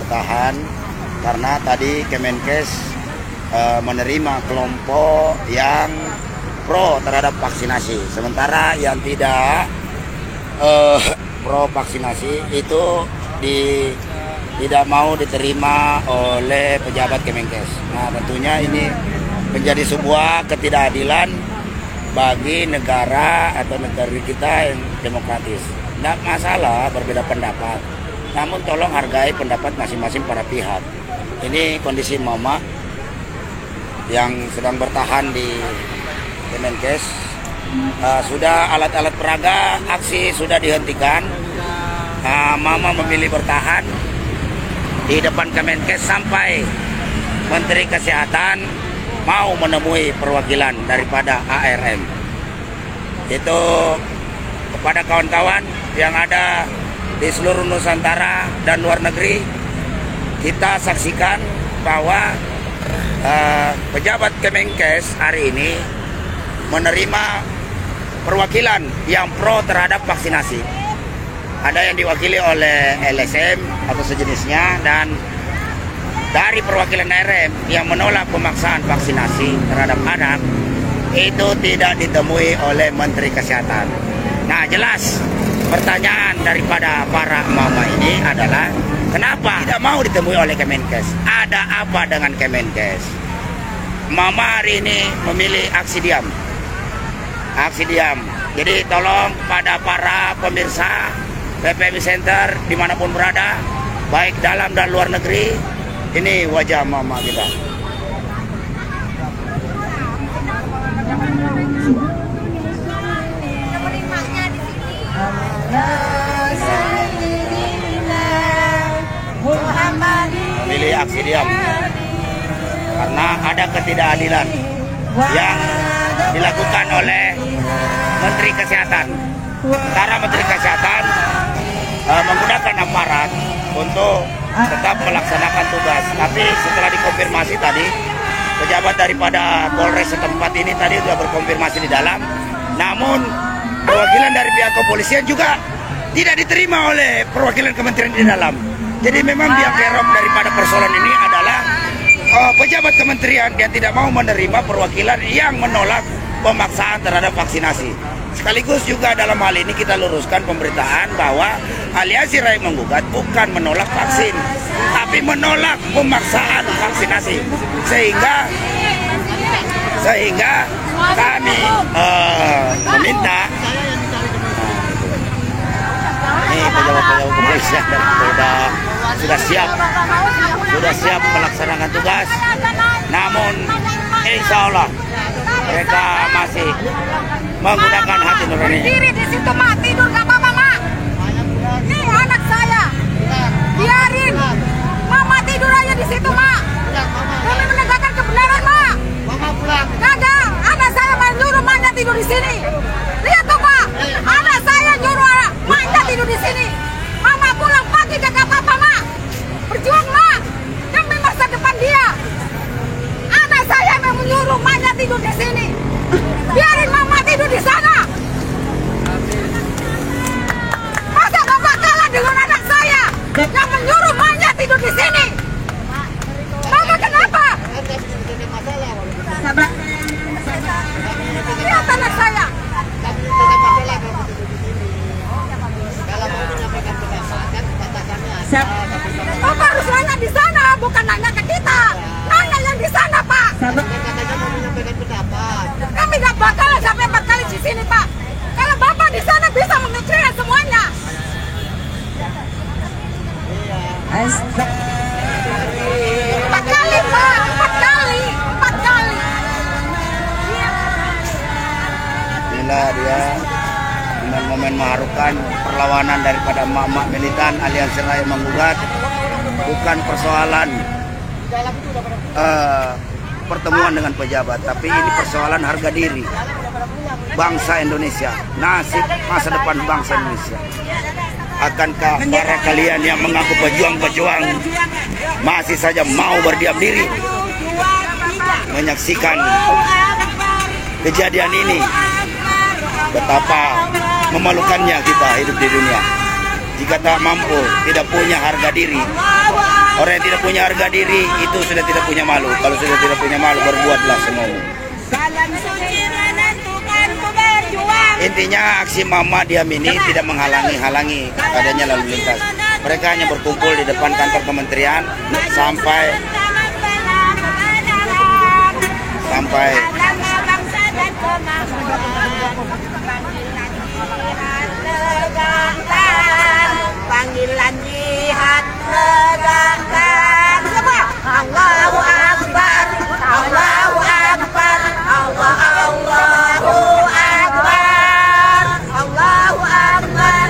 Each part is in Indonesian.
bertahan karena tadi Kemenkes menerima kelompok yang pro terhadap vaksinasi, sementara yang tidak pro vaksinasi itu tidak mau diterima oleh pejabat Kemenkes. Nah, tentunya ini menjadi sebuah ketidakadilan bagi negara atau negara kita yang demokratis. Tidak masalah berbeda pendapat, namun tolong hargai pendapat masing-masing para pihak. Ini kondisi mama yang sedang bertahan di Kemenkes. Sudah alat-alat peraga, aksi sudah dihentikan. Mama memilih bertahan di depan Kemenkes sampai Menteri Kesehatan mau menemui perwakilan daripada ARM. Itu kepada kawan-kawan yang ada di seluruh Nusantara dan luar negeri, kita saksikan bahwa pejabat Kemenkes hari ini menerima perwakilan yang pro terhadap vaksinasi. Ada yang diwakili oleh LSM atau sejenisnya, dan dari perwakilan ARM yang menolak pemaksaan vaksinasi terhadap anak itu tidak ditemui oleh Menteri Kesehatan. Nah, jelas pertanyaan daripada para mama ini adalah kenapa tidak mau ditemui oleh Kemenkes? Ada apa dengan Kemenkes? Mama hari ini memilih aksi diam. Aksi diam. Jadi tolong pada para pemirsa PPMI Center dimanapun berada, baik dalam dan luar negeri, ini wajah mama kita. Memilih aksi diam karena ada ketidakadilan yang dilakukan oleh Menteri Kesehatan. Sementara Menteri Kesehatan menggunakan aparat untuk tetap melaksanakan tugas. Tapi setelah dikonfirmasi tadi, pejabat daripada Polres setempat ini tadi sudah berkonfirmasi di dalam. Namun perwakilan dari pihak kepolisian juga tidak diterima oleh perwakilan kementerian di dalam. Jadi memang biang kerok daripada persoalan ini adalah pejabat kementerian yang tidak mau menerima perwakilan yang menolak pemaksaan terhadap vaksinasi. Sekaligus juga dalam hal ini kita luruskan pemberitaan bahwa Aliansi Rakyat Menggugat bukan menolak vaksin, tapi menolak pemaksaan vaksinasi. Sehingga kami meminta ini pejabat-pejabat kepolisian sudah siap melaksanakan tugas. Namun insya Allah mereka masih menggunakan hati nurani. Berdiri di situ mak, tidur gak apa-apa mak. Nih anak saya, biarin mama tidur aja di situ mak. Kami menegakkan kebenaran mak. Kagak, anak saya nyuruh maknya tidur di sini. Lihat tuh mak, anak saya nyuruh maknya tidur di sini. Mama pulang pagi gak apa-apa mak. Berjuang mak, demi masa depan dia. Anak saya yang menyuruh maknya tidur di sini. Biarin mama tidur di sana. Masa bapak kalah dengan anak saya yang menyuruh maknya tidur di sini? Mama kenapa? Lihat anak saya. Bapak harus nanya di sana, bukan nanya ke kita. Nanya yang di sana, Pak. Kami gak bakal sampai 4 kali di sini, Pak. Kalau Bapak di sana bisa mengecilkan semuanya. 4 kali, Pak. 4 kali. Inilah dia momen mengharukan perlawanan daripada emak-emak militan Aliansi Rakyat Menggugat. Bukan persoalan pertemuan dengan pejabat, tapi ini persoalan harga diri bangsa Indonesia, nasib masa depan bangsa Indonesia. Akankah para kalian yang mengaku pejuang-pejuang masih saja mau berdiam diri menyaksikan kejadian ini? Betapa memalukannya kita hidup di dunia. Jika tak mampu, tidak punya harga diri, Orang yang tidak punya harga diri itu sudah tidak punya malu. Kalau sudah tidak punya malu, berbuatlah semaumu. Jalan suci menentukan ku berjuang. Intinya aksi Mama Diam ini tidak menghalangi adanya lalu lintas. Mereka hanya berkumpul di depan kantor kementerian sampai panggilan jihad tegakkan. Allahu Akbar, Allahu Akbar, Allahu Akbar, Allahu Akbar,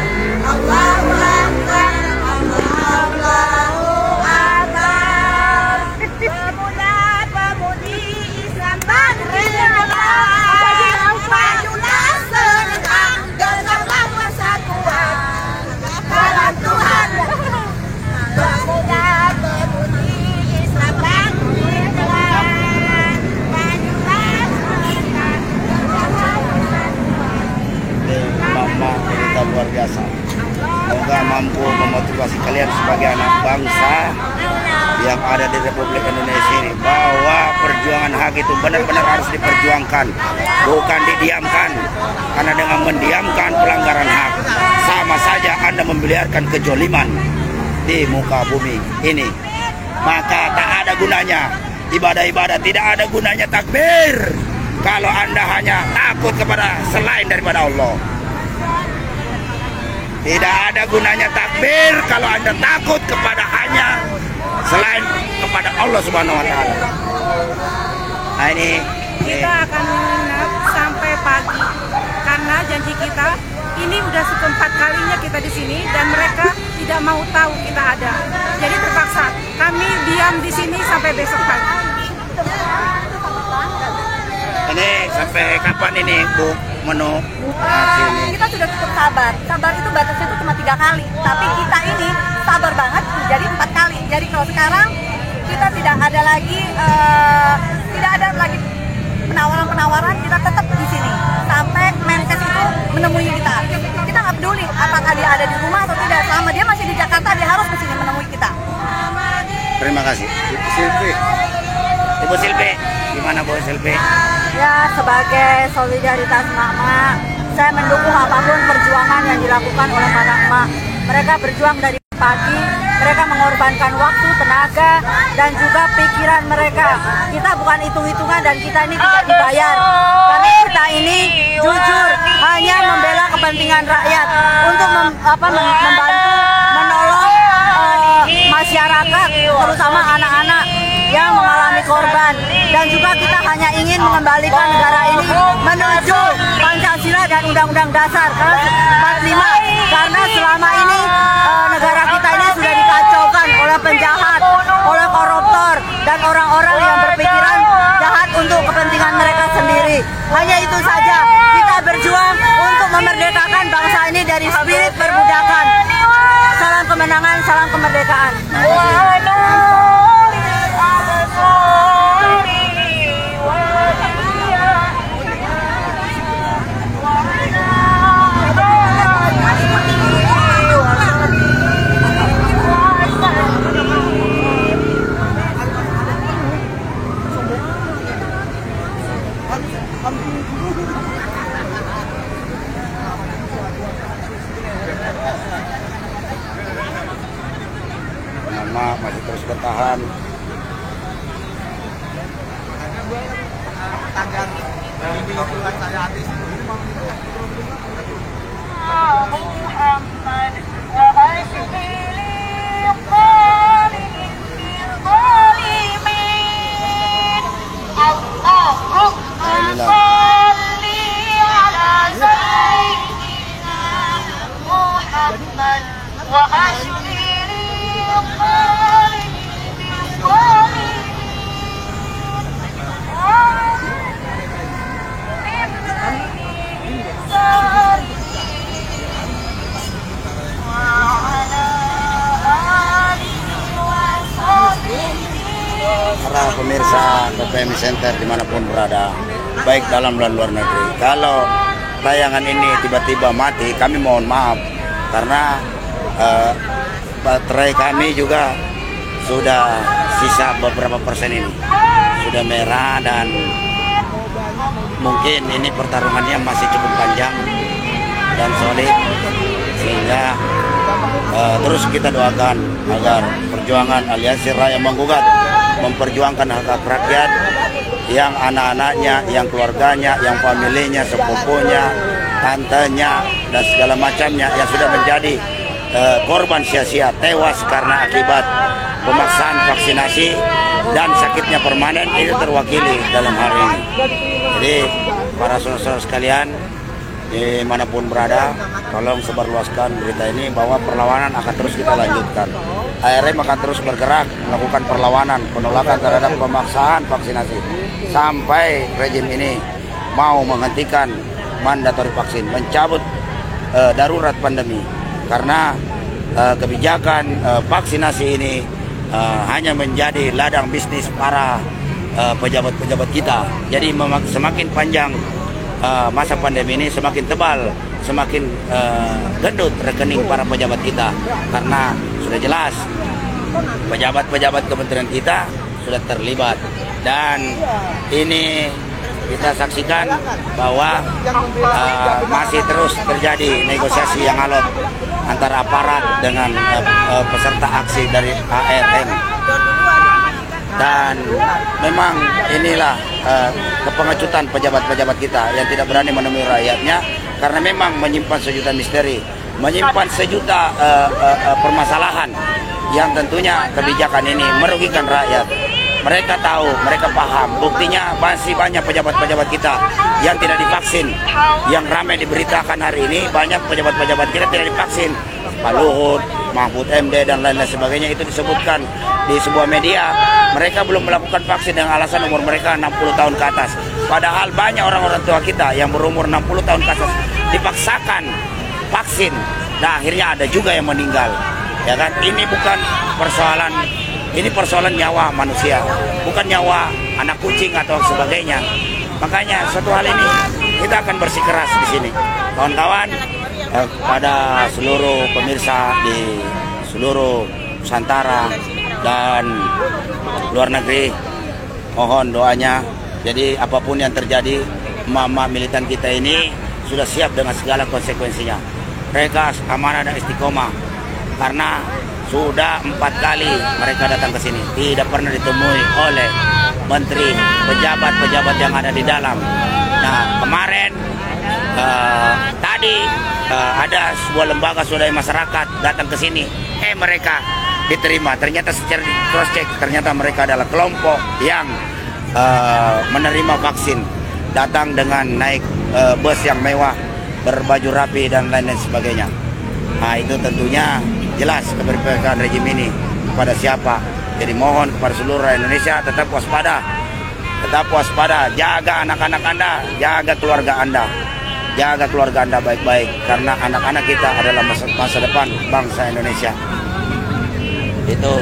Allahu Akbar, Allahu Akbar. Pemuda-pemudi Islam majulah serentak, genaplah persatuan dalam Tuhan. Pemuda-pemudi Islam majulah serentak, Mama kita luar biasa. Semoga mampu memotivasi kalian sebagai anak bangsa yang ada di Republik Indonesia ini, bahwa perjuangan hak itu benar-benar harus diperjuangkan, bukan didiamkan. Karena dengan mendiamkan pelanggaran hak, sama saja Anda membiarkan kejoliman di muka bumi ini. Maka tak ada gunanya ibadah-ibadah, tidak ada gunanya takbir kalau Anda hanya takut kepada selain daripada Allah. Tidak ada gunanya takbir kalau Anda takut kepada hanya selain kepada Allah Subhanahu wa taala. Nah, ini kita akan menginap sampai pagi karena janji kita ini udah keempat kalinya kita di sini dan mereka tidak mau tahu kita ada. Jadi terpaksa kami diam di sini sampai besok pagi. ini sampai kapan ini Bu menu aksi ini? Kita sudah cukup sabar. Sabar itu batasnya itu cuma 3 kali. Tapi kita ini sabar banget jadi 4 kali. Jadi kalau sekarang kita tidak ada lagi penawaran-penawaran, kita tetap di sini sampai Menkes itu menemui kita. Kita nggak peduli apakah dia ada di rumah atau tidak. Selama dia masih di Jakarta, dia harus ke sini menemui kita. Terima kasih. Ibu Silvi, gimana Bu Silvi? Ya, sebagai solidaritas mama, saya mendukung apapun perjuangan yang dilakukan oleh para emak. Mereka berjuang dari pagi, mereka mengorbankan waktu, tenaga, dan juga pikiran mereka. Kita bukan hitung-hitungan dan kita ini tidak dibayar. Karena kita ini jujur hanya membela kepentingan rakyat untuk membantu, menolong masyarakat, terutama anak-anak yang mengalami korban. Dan juga kita hanya ingin mengembalikan negara ini menuju Pancasila dan Undang-Undang Dasar 45. Karena selama ini negara kita ini sudah dikacaukan oleh penjahat, oleh koruptor, dan orang-orang yang berpikiran jahat untuk kepentingan mereka sendiri. Hanya itu saja, kita berjuang untuk memerdekakan bangsa ini dari spirit perbudakan. Salam kemenangan, salam kemerdekaan. Mama masih terus bertahan. Para pemirsa PPMI Center dimanapun berada, baik dalam dan luar negeri, kalau tayangan ini tiba-tiba mati, kami mohon maaf karena baterai kami juga sudah sisa beberapa persen ini sudah merah, dan mungkin ini pertarungannya masih cukup panjang dan solid, sehingga terus kita doakan agar perjuangan Aliansi Rakyat Menggugat memperjuangkan hak rakyat yang anak-anaknya, yang keluarganya, yang familinya, sepupunya, tantenya, dan segala macamnya yang sudah menjadi korban sia-sia, tewas karena akibat pemaksaan vaksinasi dan sakitnya permanen, itu terwakili dalam hal ini. Jadi para saudara-saudara sekalian dimanapun berada, tolong sebarluaskan berita ini bahwa perlawanan akan terus kita lanjutkan. ARM akan terus bergerak melakukan perlawanan, penolakan terhadap pemaksaan vaksinasi sampai rejim ini mau menghentikan mandatori vaksin, mencabut darurat pandemi, karena kebijakan vaksinasi ini hanya menjadi ladang bisnis para pejabat-pejabat kita. Jadi semakin panjang masa pandemi ini, semakin tebal, semakin gendut rekening para pejabat kita, karena sudah jelas pejabat-pejabat kementerian kita sudah terlibat, dan ini kita saksikan bahwa masih terus terjadi negosiasi yang alot antara aparat dengan peserta aksi dari ARM. Dan memang inilah kepengecutan pejabat-pejabat kita yang tidak berani menemui rakyatnya, karena memang menyimpan sejuta misteri, menyimpan sejuta permasalahan yang tentunya kebijakan ini merugikan rakyat. Mereka tahu, mereka paham. Buktinya masih banyak pejabat-pejabat kita yang tidak divaksin. Yang ramai diberitakan hari ini, banyak pejabat-pejabat kita tidak divaksin. Pak Luhut, Mahfud MD, dan lain-lain sebagainya, itu disebutkan di sebuah media. Mereka belum melakukan vaksin dengan alasan umur mereka 60 tahun ke atas. Padahal banyak orang-orang tua kita yang berumur 60 tahun ke atas dipaksakan vaksin. Nah, akhirnya ada juga yang meninggal. Ya kan? Ini bukan persoalan, ini persoalan nyawa manusia, bukan nyawa anak kucing atau sebagainya. Makanya satu hal ini kita akan bersikeras di sini, kawan-kawan, pada seluruh pemirsa di seluruh Nusantara dan luar negeri, mohon doanya. Jadi apapun yang terjadi, emak-emak militan kita ini sudah siap dengan segala konsekuensinya. Mereka amanah dan istiqomah, karena sudah 4 kali mereka datang ke sini, tidak pernah ditemui oleh menteri, pejabat-pejabat yang ada di dalam. Nah, kemarin tadi ada sebuah lembaga swadaya masyarakat datang ke sini, mereka diterima. Ternyata secara di cross check, ternyata mereka adalah kelompok yang menerima vaksin, datang dengan naik bus yang mewah, berbaju rapi dan lain-lain sebagainya. Nah, itu tentunya jelas keberpihakan rejim ini kepada siapa. Jadi mohon kepada seluruh rakyat Indonesia tetap waspada, jaga anak-anak Anda, jaga keluarga Anda, jaga keluarga Anda baik-baik, karena anak-anak kita adalah masa depan bangsa Indonesia. Itu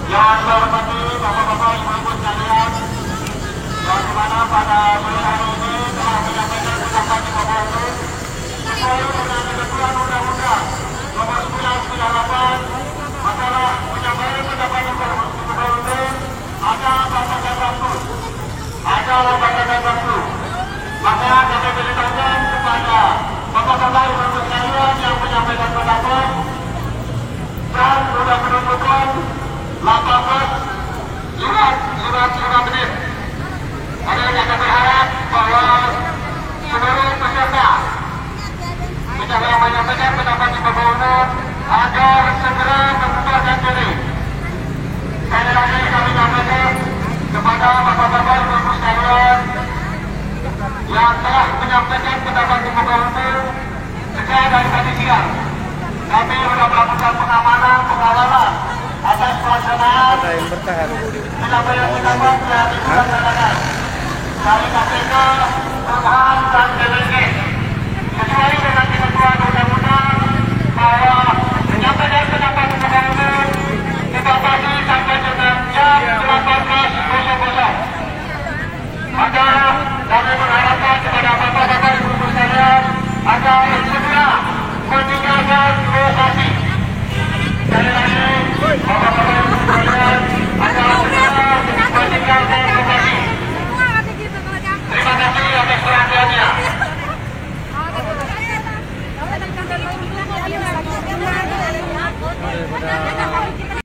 yang saya hormati bapak-bapak, ibu-ibu sekalian, yang dimana pada sore hari ini telah menyampaikan ucapan di bawah itu sesuai dengan ketentuan undang-undang nomor 998 masalah menyampaikan pendapat di bawah itu ada batasan waktu, maka kami beritahukan kepada bapak-bapak, ibu-ibu sekalian yang menyampaikan pendapat dan sudah menentukan 18:05 menit. Adanya kami berharap bahwa seluruh peserta yang menyampaikan pendapat di bawah umum agar segera membubarkan diri. Sekali lagi kami sampaikan kepada bapak-bapak, ibu-ibu sekalian yang telah menyampaikan pendapat di bawah umum sejak dari tadi siang. Kami sudah melakukan pengamanan, pengawalan atas pelaksanaan pendapat-pendapat yang dilaksanakan dari KPK, Kumham, dan Kemenkes sesuai dengan ketentuan undang-undang bahwa